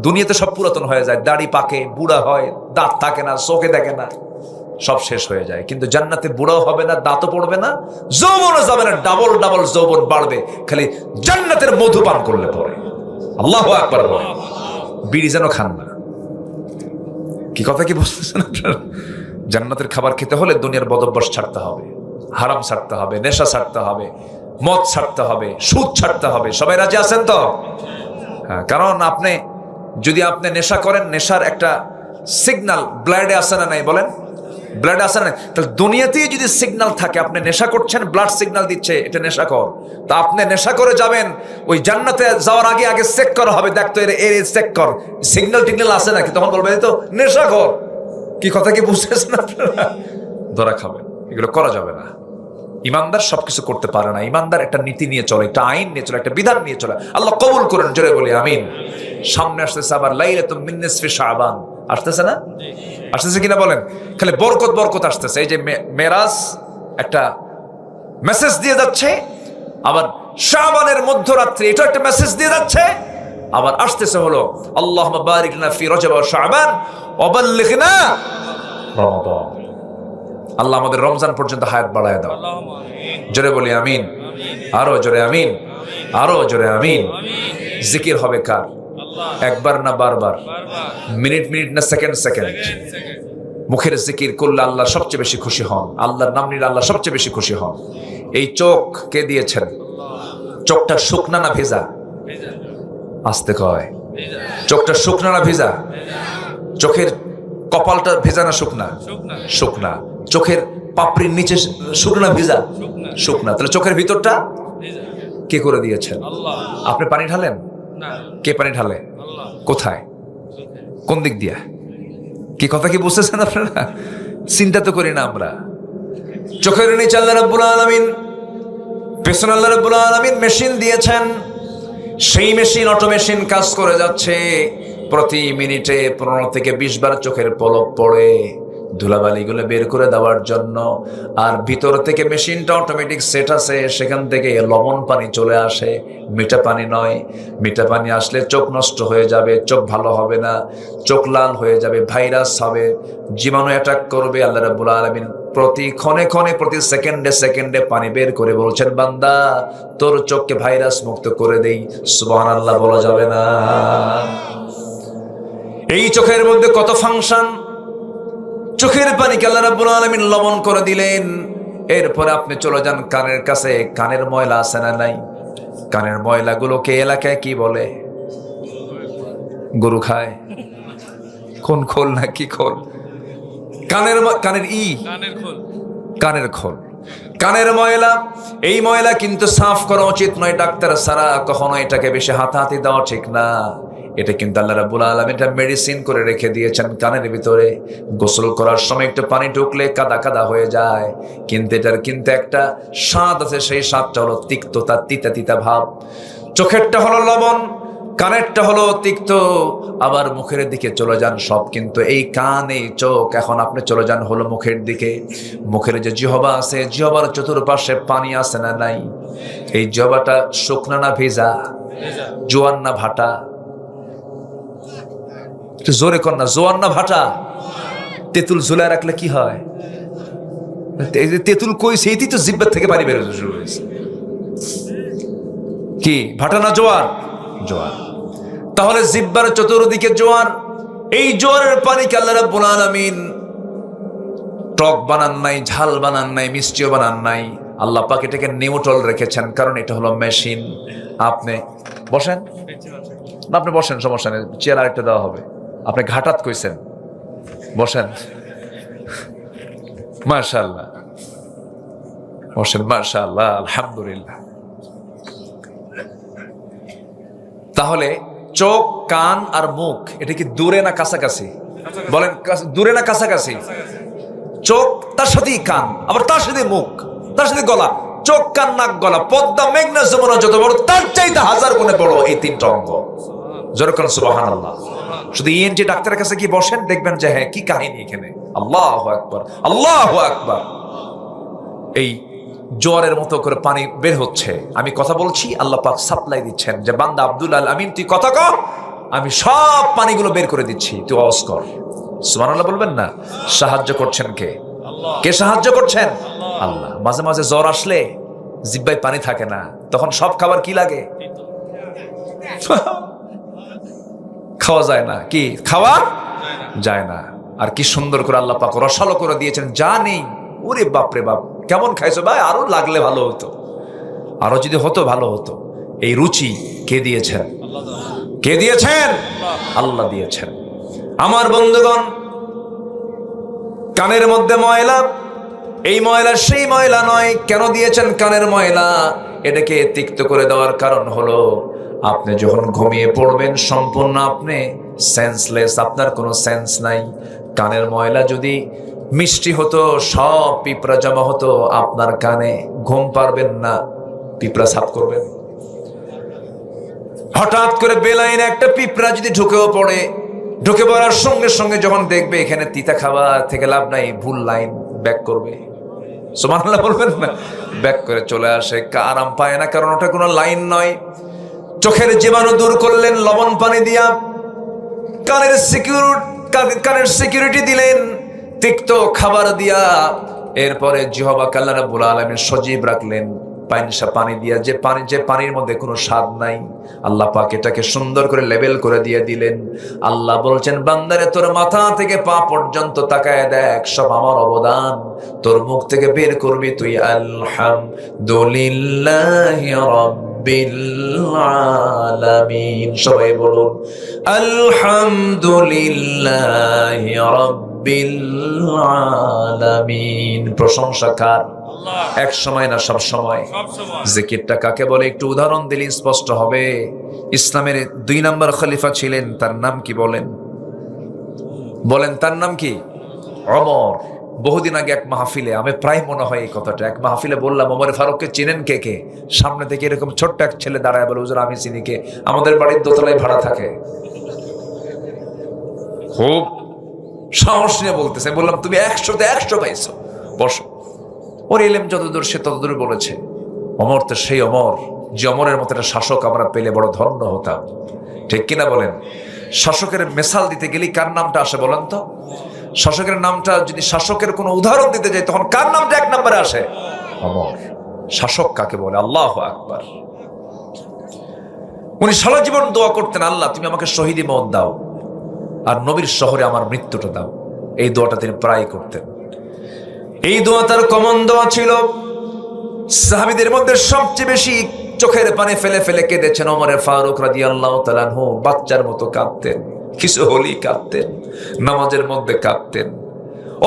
দুনিয়াতে সব পুরাতন হয়ে যায়, দাড়ি পাকে, বুড়া হয়, দাঁত থাকে না, চোখে দেখে না, সব শেষ হয়ে যায়। কিন্তু জান্নাতে বুড়াও হবে না, দাঁতও পড়বে না, যৌবনও যাবে না, ডাবল ডাবল যৌবন বাড়বে খালি জান্নাতের মধু পান করলে পরে। আল্লাহু আকবার বলে। বিড়ি যেন খান না। কি কথা কি বুঝতেছেন আপনারা? জান্নাতের খাবার খেতে হলে দুনিয়ার বদভ্যাস ছাড়তে হবে, হারাম ছাড়তে হবে, নেশা ছাড়তে হবে, মদ ছাড়তে হবে, সুদ ছাড়তে হবে। সবাই রাজি আছেন তো? হ্যাঁ, কারণ আপনি যদি নেশা করেন, নেশার একটা সিগন্যাল ব্লাডে আসে না নাই? বলেন, ব্লাডে আসে না? তাহলে দুনিয়াতেই যদি সিগন্যাল থাকে, আপনি নেশা করছেন, ব্লাড সিগন্যাল দিচ্ছে এটা নেশা কর, তা আপনি নেশা করে যাবেন, ওই জান্নাতে যাওয়ার আগে আগে চেক করা হবে, দেখতো এর চেক কর, সিগন্যাল টিগন্যাল আছে নাকি, তখন বলবে এই তো নেশা কর। কি কথা কি বুঝতেছেন আপনারা? ধরা খাবেন, এগুলো করা যাবে না। ইমানদার সবকিছু করতে পারে না। ইমানদার একটা নীতি নিয়ে চলে, একটা আইন নিয়ে চলে, একটা বিধান নিয়ে চলে। আল্লাহ কবুল করেন, জোরে বলি আমিন। সামনে আসতেছে আবার লাইলাতুম মিন নিসফি শাবান, আসতেছে না? আসতেছে কিনা বলেন? খালি বরকত বরকত আসতেছে। এই যে মেরাজ একটা মেসেজ দিয়ে যাচ্ছে, আবার শাবানের মধ্যরাত্রি এটা একটা মেসেজ দিয়ে যাচ্ছে, আবার আসতেছে হলো আল্লাহুম্মা বারিক লানা ফি রজব ওয়া শাবান ওয়া বাল্লিগনা রমাদান। আল্লাহ আমাদের রমজান পর্যন্ত হায়াত বাড়ায় দাও। জোরে বলি আমিন। আরো জোরে আমিন, আরো জোরে আমিন। জিকির হবে কার? একবার না বারবার? মিনিট মিনিট না সেকেন্ড সেকেন্ড? মুখের জিকির করলে আল্লাহ সবচেয়ে বেশি খুশি হন, আল্লাহর নাম নিলে আল্লাহ সবচেয়ে বেশি খুশি হন। এই চোখ কে দিয়েছেন? চোখটা শুকনা না ভেজা? আসতে কয়, চোখটা শুকনা না ভেজা? চোখের কপালটা ভেজা না শুকনা? শুকনা। চোখের পাপড়ির নিচে শুকনা ভিজা? শুকনা। তাহলে চোখের ভিতরটা কে করে দিয়েছেন? আপনি পানি ঢালেন? কে পানি ঢালে? কোথায়? কোন দিক দিয়া? কি কথা কি বুঝতেছেন আপনারা? চিন্তা তো করি না আমরা। চোখের নিচে আল্লাহ রাব্বুল আলামিন, পেছনে আল্লাহ রাব্বুল আলামিন মেশিন দিয়েছেন। সেই মেশিন, অটো মেশিন কাজ করে যাচ্ছে। প্রতি মিনিটে 15 থেকে 20 বার চোখের পলক পড়ে ধুলাবালিগুলো বের করে দেওয়ার জন্য। আর ভিতর থেকে মেশিনটা অটোমেটিক সেট আছে, সেখান থেকে লবণ পানি চলে আসে, মিঠা পানি নয়। মিঠা পানি আসলে চোখ নষ্ট হয়ে যাবে, চোখ ভালো হবে না, চোখ লাল হয়ে যাবে, ভাইরাস হবে, জীবাণু অ্যাটাক করবে। আল্লাহ রাব্বুল আলামিন প্রতি ক্ষণে ক্ষণে, প্রতি সেকেন্ডে সেকেন্ডে পানি বের করে বলছেন, বান্দা তোর চোখকে ভাইরাস মুক্ত করে দেই। সুবহানাল্লাহ বলা যাবে না? এই চোখের মধ্যে কত ফাংশন। চোখের পানিকে আল্লাহ রাব্বুল আলামিন লবণ করে দিলেন। এরপরে আপনি চলে যান কানের কাছে। কানের ময়লা আছে না নাই? কানের ময়লাগুলোকে এলাকায় কি বলে? গরু খায়? কোন খোল না কি খোল? কানের কানের খোল, কানের ময়লা। এই ময়লা কিন্তু সাফ করা উচিত নয়। ডাক্তার ছাড়া কখনো এটাকে বেশি হাতাহাতি দেওয়া ঠিক না। এটা কিন্তু আল্লাহ রাব্বুল আলামিন এটা মেডিসিন করে রেখে দিয়েছেন কানের ভিতরে। গোসল করার সময় একটু পানি ঢুকলে কাদা কাদা হয়ে যায়, কিন্তু এটার কিন্তু একটা স্বাদ আছে। সেই স্বাদটা হলো তিক্ততা, তিতা তিতা ভাব। চোখেরটা হলো লবণ, কানেরটা হলো তিক্ত। আবার মুখের দিকে চলে যান, সব কিন্তু এই কান, এই চোখ। এখন আপনি চলে যান হলো মুখের দিকে। মুখের যে জিহ্বা আছে, জিহ্বার চতুর্পাশে পানি আছে না নাই? এই জিহ্বাটা শুকনা না ভেজা? জোয়ান না ভাটা? একটু জোরে কর না, জোয়ার না ভাটা? তেঁতুল ঝুলায় রাখলে কি হয়? এই যে তেঁতুল কই, সেইটি তো জিব্বার থেকে পানি বেরোতে শুরু হয়েছে। কি ভাটা না জোয়ার? জোয়ার। তাহলে জিব্বার চতুর্দিকে জোয়ার। এই জোয়ারের পানিকে আল্লাহ রাব্বুল আলামিন টক বানান নাই, ঝাল বানান নাই, মিষ্টিও বানান নাই। আল্লাহ পাক এটাকে নিউট্রাল রেখেছেন, কারণ এটা হলো মেশিন। আপনি বসেন না, আপনি বসেন, সমস্যা নেই, চেয়ার আরেকটা দেওয়া হবে। আপনি ঘাটাত কইছেন, বসেন। মাশাআল্লাহ, বসেন। মাশাআল্লাহ, আলহামদুলিল্লাহ। তাহলে চোখ, কান আর মুখ, এটা কি দূরে না কাছাকাছি? বলেন, দূরে না কাছাকাছি? চোখ, তার সাথেই কান, আবার তার সাথে মুখ, তার সাথে গলা। চোখ, কান, নাক, গলা, পদ্মা, মেঘনা, যমুনা যত বড়, তার চাইতে হাজার গুণে বড় এই তিনটা অঙ্গ। যেরকম সুবহানাল্লাহ। শুধু ইএনটি ডাক্তারের কাছে কি বসেন, দেখবেন যে হ্যাঁ, কি কাহিনী এখানে। আল্লাহু আকবার, আল্লাহু আকবার। এই জোয়ারের মতো করে পানি বের হচ্ছে, আমি কথা বলছি, আল্লাহ পাক সাপ্লাই দিচ্ছেন যে বান্দা আব্দুল আল আমিন, তুই কথা কর, আমি সব পানিগুলো বের করে দিচ্ছি, তুই আওয়াজ কর। সুবহানাল্লাহ বলবেন না? সাহায্য করছেন কে? কে সাহায্য করছেন? আল্লাহ। মাঝে মাঝে জ্বর আসলে জিব্বায় পানি থাকে না, তখন সব খাবার কি লাগে? খাওয়া যায় না। কি খাওয়া যায় না? আর কি সুন্দর করে আল্লাহ পাক রসালো করে দিয়েছেন, যা নেই, ওরে বাপরে বাপ, কেমন খাইছো ভাই, আরো লাগলে ভালো হতো, আরো যদি হতো ভালো হতো। এই রুচি কে দিয়েছেন? কে দিয়েছেন? আল্লাহ দিয়েছেন। আমার বন্ধুগণ, কানের মধ্যে ময়লা, এই ময়লা সেই ময়লা নয়। কেন দিয়েছেন কানের ময়লা? এটাকে তিক্ত করে দেওয়ার কারণ হলো, আপনি যখন ঘুমিয়ে পড়বেন সম্পূর্ণ আপনি সেন্সলেস, আপনার কোনো সেন্স নাই। কানের ময়লা যদি মিষ্টি হতো, সব পিঁপড়া জমা হতো আপনার কানে, ঘুম পারবেন না, পিঁপড়া সাফ করবেন। হঠাৎ করে বেলাইনে একটা পিঁপড়া যদি ঢুকেও পড়ে, ঢুকে পড়ার সঙ্গে সঙ্গে যখন দেখবে এখানে তিতা খাবার থেকে লাভ নাই, ভুল লাইন, ব্যাক করবে। সুবহানাল্লাহ বলবেন না? ব্যাক করে চলে আসে, আরাম পায় না, কারণ ওটা কোনো লাইন নয়। চোখের জীবাণু দূর করলেন লবণ পানি দিয়া, কানের সিকিউরিটি দিলেন তিক্ত খাবার দিয়া, এরপরে জিহ্বাকে আল্লাহ রাব্বুল আলামিন সজীব রাখলেন পানি দিয়া, যে পানির মধ্যে কোনো স্বাদ নাই। আল্লাহ পাক এটাকে সুন্দর করে লেবেল করে দিয়ে দিলেন। আল্লাহ বলছেন, বান্দারে তোর মাথা থেকে পা পর্যন্ত তাকায় দেখ, সব আমার অবদান। তোর মুখ থেকে বের করবি তুই আলহামদুলিল্লাহি রাব্বিল আলামিন। সবাই বলুন আলহামদুলিল্লাহি রাব্বিল আলামিন। প্রশংসা কার? এক সময় না সব সময়? জিকিরটা কাকে বলে একটু উদাহরণ দিলে স্পষ্ট হবে। ইসলামের 2 নম্বর খলিফা ছিলেন, তার নাম কি বলেন? বলেন, তার নাম কি? ওমর। বহুদিন আগে এক মাহফিলে, আমি প্রায় মনে হয় এই কথাটা, এক মাহফিলে বললাম, ওমর ফারুককে চিনেন কে কে? সামনে থেকে এরকম ছোট্ট এক ছেলে দাঁড়ায় বলে, হুজুর আমি চিনি। কে? আমাদের বাড়ির দোতলায় ভাড়া থাকে। খুব সাহস নিয়ে বলতেছে। বললাম, তুমি 100তে 100 পাইছো, বসো। ওর এলেম যতদূর সে ততদূর বলেছে। অমর তো সেই অমর, যে অমরের মতো একটা শাসক আমরা পেলে বড় ধন্য হতাম। ঠিক কিনা বলেন? শাসকের মেসাল দিতে গেলে কার নামটা আসে বলেন তো? শাসকের নামটা যদি, শাসকের কোনো উদাহরণ দিতে যাই, তখন কার নামটা 1 নম্বরে আসে? অমর। শাসক কাকে বলে? আল্লাহু আকবার। উনি সারা জীবন দোয়া করতেন, আল্লাহ তুমি আমাকে শহীদি মওত দাও, আর নবীর শহরে আমার মৃত্যুটা দাও। এই দোয়াটা তিনি প্রায় করতেন। এই দোয়া তার কমন দোয়া ছিল। সাহাবীদের মধ্যে সবচেয়ে বেশি চোখের পানি ফেলে ফেলে কেঁদেছেন ওমরে ফারুক রাদিয়াল্লাহু তাআলা আনহু। বাচ্চার মতো কাঁদতেন, কিছু হলেই কাঁদতেন, নামাজের মধ্যে কাঁদতেন,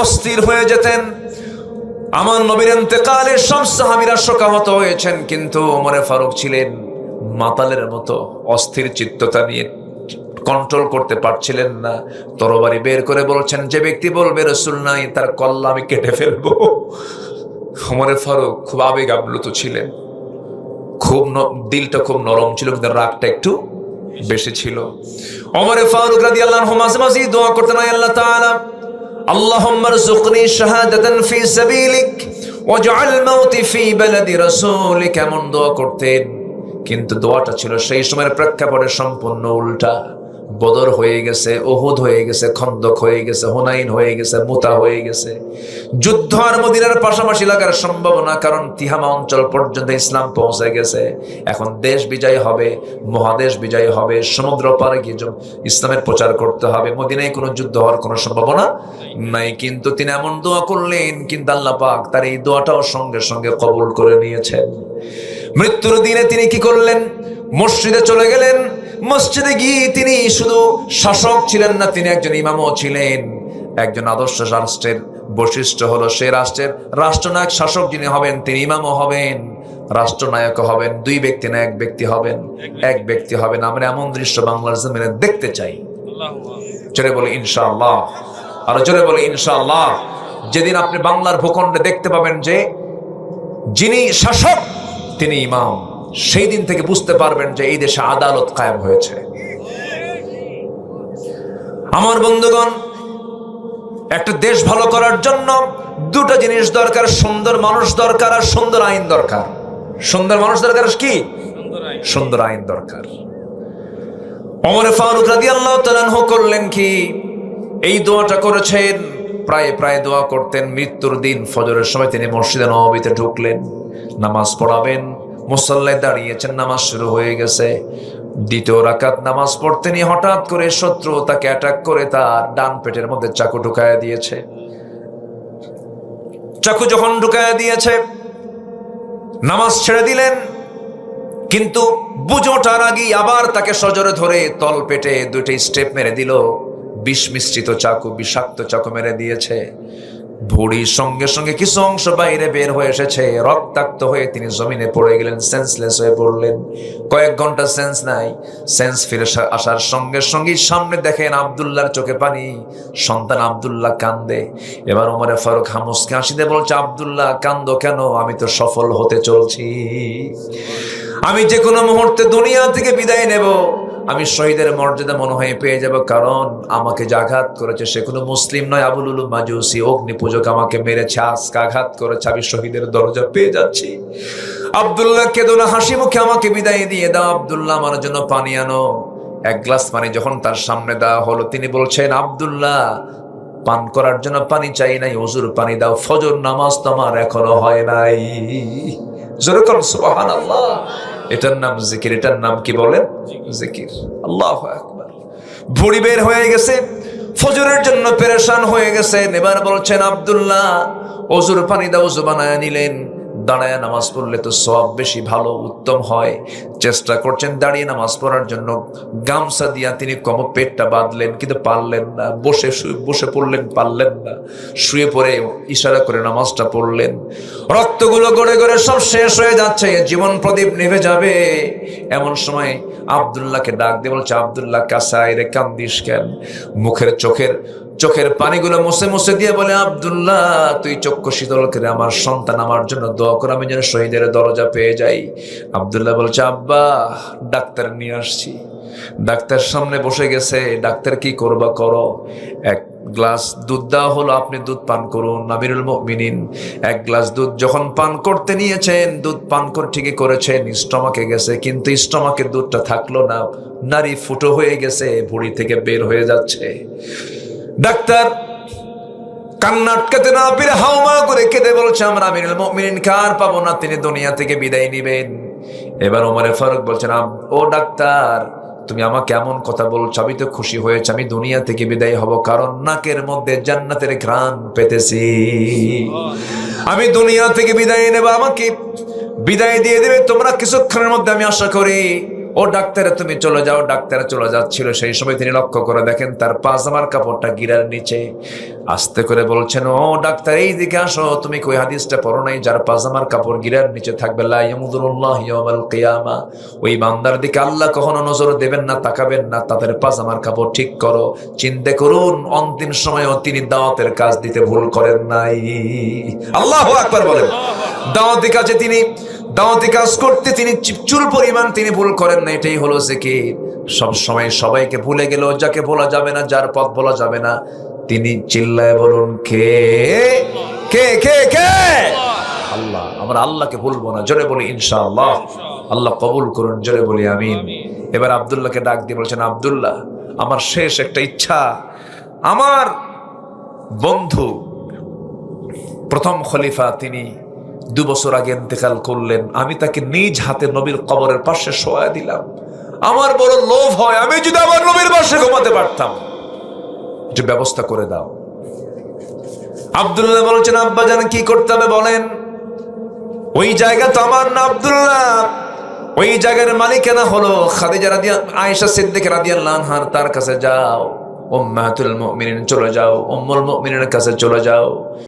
অস্থির হয়ে যেতেন। আমার নবীর ইন্তেকালে সব সাহাবীরা শোকাহত হয়েছেন, কিন্তু ওমরে ফারুক ছিলেন মাতালের মতো, অস্থির চিত্ততা নিয়ে কন্ট্রোল করতে পারছিলেন না। তরবারি বের করে বলছেন, যে ব্যক্তি বলবে রাসূল নাই, তার কল্লা আমি কেটে ফেলবো। ওমরে ফারুক খুব আবেগ আপ্লুত ছিলেন, দিলটা খুব নরম ছিল, কিন্তু রাগটা একটু বেশি ছিল। ওমরে ফারুক রাদিয়াল্লাহু আনহু মাঝে মাঝে দোয়া করতেন, আল্লাহ তাআলা আল্লাহুম্মা রযুকনি শাহাদাতান ফি সাবিলিক ওয়াজআল মাউতি ফি বালাদি রাসূলিক, এমন দোয়া করতেন। কিন্তু দোয়াটা ছিল সেই সময়ের প্রেক্ষাপটে সম্পূর্ণ উল্টা। বদর হয়ে গেছে, উহুদ হয়ে গেছে, খন্দক হয়ে গেছে, হুনাইন হয়ে গেছে, মুতা হয়ে গেছে। যুদ্ধ আর মদিনার পাশাপাশি লাগার সম্ভাবনা, কারণ তিহামা অঞ্চল পর্যন্ত ইসলাম পৌঁছে গেছে। এখন দেশ বিজয় হবে, মহাদেশ বিজয় হবে, সমুদ্র পারে গিয়ে ইসলামের প্রচার করতে হবে। মদিনায় কোনো যুদ্ধ হওয়ার কোনো সম্ভাবনা নাই। কিন্তু তিনি এমন দোয়া করলেন, কিন্তু আল্লাহ পাক তার এই দোয়াটাও সঙ্গে সঙ্গে কবুল করে নিয়েছেন। মৃত্যুর দিনে তিনি কি করলেন? মসজিদে চলে গেলেন। মসজিদে গিয়ে তিনি শুধু শাসক ছিলেন না, তিনি একজন ইমামও ছিলেন। একজন আদর্শ রাষ্ট্রের বৈশিষ্ট্য হলো সে রাষ্ট্রের রাষ্ট্রনায়ক, শাসক যিনি হবেন তিনি ইমামও হবেন, রাষ্ট্রনায়ক হবেন। দুই ব্যক্তি না এক ব্যক্তি হবেন, এক ব্যক্তি হবেন। আমরা এমন দৃশ্য বাংলার জমিনে দেখতে চাই। জোরে বলি ইনশাআল্লাহ, আর জোরে বলি ইনশাআল্লাহ। যেদিন আপনি বাংলার ভূখণ্ডে দেখতে পাবেন যে যিনি শাসক তিনি ইমাম, সেই দিন থেকে বুঝতে পারবেন যে এই দেশে আদালত কায়েম হয়েছে। আমার বন্ধুগণ, একটা দেশ ভালো করার জন্য দুটো জিনিস দরকার, সুন্দর মানুষ দরকার আর সুন্দর আইন দরকার। সুন্দর মানুষ দরকার, কি? সুন্দর আইন দরকার। ওমর ফারুক রাদিয়াল্লাহু তাআলা আনহু করলেন কি? এই দোয়াটা করেছেন, প্রায় দোয়া করতেন। মৃত্যুর দিন ফজরের সময় তিনি মসজিদে নববীতে ঢুকলেন, নামাজ পড়াবেন। মুসল্লায় দাঁড়িয়েছেন, নামাজ শুরু হয়ে গেছে। দ্বিতীয় রাকাত নামাজ পড়তে নিয়ে হঠাৎ করে শত্রু তাকে অ্যাটাক করে তার ডান পেটের মধ্যে চাকু ঢুকায় দিয়েছে। চাকু যখন ঢুকায় দিয়েছে, নামাজ ছেড়ে দিলেন, কিন্তু বুঝোটার আগেই আবার তাকে সজোরে ধরে তল পেটে দুইটা স্টেপ মেরে দিল। বিষ মিশ্রিত চাকু, বিষাক্ত চাকু মেরে দিয়েছে। ভুঁড়ির সঙ্গে সঙ্গে কিছু অংশ বাইরে বের হয়ে এসেছে, রক্তাক্ত হয়ে তিনি জমিনে পড়ে গেলেন, সেন্সলেস হয়ে পড়লেন। কয়েক ঘন্টা সেন্স নাই। সেন্স ফিরে আসার সঙ্গে সঙ্গে সামনে দেখেন আব্দুল্লাহর চোখে পানি, সন্তান আব্দুল্লাহ কান্দে। এবার ওমরে ফারুক হামুসকে হাসিতে বলছে, আব্দুল্লাহ কান্দো কেন? আমি তো সফল হতে চলছি, আমি যে কোনো মুহূর্তে দুনিয়া থেকে বিদায় নেব, আমি শহীদের মর্যাদা মনে হয় পেয়ে যাব, কারণ আমাকে যে আঘাত করেছে সে কোনো মুসলিম নয়, আবুল উলুম মাজুসি অগ্নি পূজক আমাকে মেরেছে, আজকে আঘাত করেছে, আমি শহীদের দরজা পেয়ে যাচ্ছি। আব্দুল্লাহ কেঁদো না, হাসি মুখে আমাকে বিদায় দিয়ে দাও। আব্দুল্লাহ আমার জন্য পানি আনো। এক গ্লাস পানি যখন তার সামনে দেওয়া হলো, তিনি বলছেন, আব্দুল্লাহ পান করার জন্য পানি চাই নাই, ওযুর পানি দাও, ফজর নামাজ তো আমার এখনো হয় নাই। জোরে করুন সুবহানাল্লাহ। এটার নাম জিকির। এটার নাম কি বলেন? জিকির। আল্লাহু আকবার। ভুঁড়ি বের হয়ে গেছে, ফজরের জন্য পেরেশান হয়ে গেছেন। এবার বলছেন, আব্দুল্লাহ ওযুর পানি দাও। ওযু বানায় নিলেন। দাঁড়ায় নামাজ পড়লে তো সওয়াব বেশি ভালো, উত্তম হয়। চেষ্টা করছেন দাঁড়িয়ে নামাজ পড়ার জন্য, গামছা দিয়া তিনি পেটটা বাঁধলেন, কিন্তু পারলেন না। বসে পড়লেন, পারলেন না। শুয়ে পড়ে ইশারা করে নামাজটা পড়লেন। রক্তগুলো গড়ে গড়ে সব শেষ হয়ে যাচ্ছে, জীবন প্রদীপ নিভে যাবে। এমন সময় আব্দুল্লাহকে ডাক দিয়ে বলছে, আব্দুল্লাহ কাছে আয় রে, কান্দিস কেন? মুখের চোখের পানিগুলো মুছে মুছে দিয়ে বলে, আব্দুল্লাহ তুই চক্ষু শীতল করে আমার সন্তান আমার জন্য দোয়া কর, আমি যেন শহীদের দরজা পেয়ে যাই। আব্দুল্লাহ বলছে, আব্বা ডাক্তার নিয়ে আসছি। ডাক্তার সামনে বসে গেছে। ডাক্তার কি করবা করো। এক গ্লাস দুধ দেওয়া হলো, আপনি দুধ পান করুন আমিরুল মুমিনিন। এক গ্লাস দুধ যখন পান করতে নিয়েছেন, দুধ পান করে ঠিকই করেছেন, স্টমাকে গেছে, কিন্তু স্টমাকে দুধটা থাকলো না, নারী ফুটো হয়ে গেছে, ভুঁড়ি থেকে বের হয়ে যাচ্ছে। ডাক্তার কান্না আটকাতে না পেরে হাউমা করে কেঁদে বলছে, আমরা আমিরুল মুমিনিন কার পাবো না, তিনি দুনিয়া থেকে বিদায় নিবেন। এবার ওমরে ফারুক বলছেন, ও ডাক্তার তুমি আমাকে এমন কথা বলছো, আমি তো খুশি হয়েছে, আমি দুনিয়া থেকে বিদায় হব, কারণ নাকের মধ্যে জান্নাতের ঘ্রাণ পেতেছি। আমি দুনিয়া থেকে বিদায় নেব, আমাকে বিদায় দিয়ে দেবে তোমরা কিছুক্ষণের মধ্যে, আমি আশা করি। ও ডাক্তারে তুমি চলে যাও। ডাক্তার চলে যাচ্ছিল, সেই সময় তিনি লক্ষ্য করে দেখেন তার পাজামার কাপড়টা গিরার নিচে। আস্তে করে বলছেন, ও ডাক্তার এই দিকে আসো, তুমি কই হাদিসটা পড়ো নাই, যার পাজামার কাপড় গিরার নিচে থাকবে লা ইয়ামুদুল্লাহ ইয়াউমাল কিয়ামা, ওই বান্দার দিকে আল্লাহ কখনো নজর দেবেন না, তাকাবেন না। তাদের পাজামার কাপড় ঠিক করো। চিন্তা করুন, অন্তিম সময়ও তিনি দাওয়াতের কাজ দিতে ভুল করেন নাই। আল্লাহু আকবার বলেন। দাওয়াতি কাজে তিনি দাওয়াতি কাজ করতে তিনি চুল পরিমাণ তিনি ভুল করেন না। এটাই হলো জিকির। সব সময় সবাইকে ভুলে গেল, যাকে ভোলা যাবে না, যার পথ ভোলা যাবে না, তিনি চিল্লায় বলুন, কে কে কে কে? আল্লাহ। আমরা আল্লাহকে ভুলবো না, জোরে বলি ইনশাআল্লাহ। আল্লাহ কবুল করুন, জোরে বলি আমিন। এবার আব্দুল্লাহকে ডাক দিয়ে বলছেন, আব্দুল্লাহ আমার শেষ একটা ইচ্ছা, আমার বন্ধু প্রথম খলিফা তিনি 2 বছর আগে ইন্তেকাল করলেন, আমি তাকে নিজ হাতে নবীর কবরের পাশে শোয়া দিলাম। আমার বড় লোভ হয়, আমি যদি আমার নবীর পাশে ঘুমাতে পারতাম, যে ব্যবস্থা করে দাও। আব্দুল্লাহ বলছেন, আব্বাজান কি করতে হবে বলেন? ওই জায়গা তো আমার না আব্দুল্লাহ, ওই জায়গার মালিকানা হলো খাদিজা আয়েশা সিদ্দিকা রাদিয়াল্লাহু আনহা, তার কাছে যাও। উম্মাতুল মুমিনিন চলে যাও, উম্মুল মুমিনিনের কাছে চলে যাও।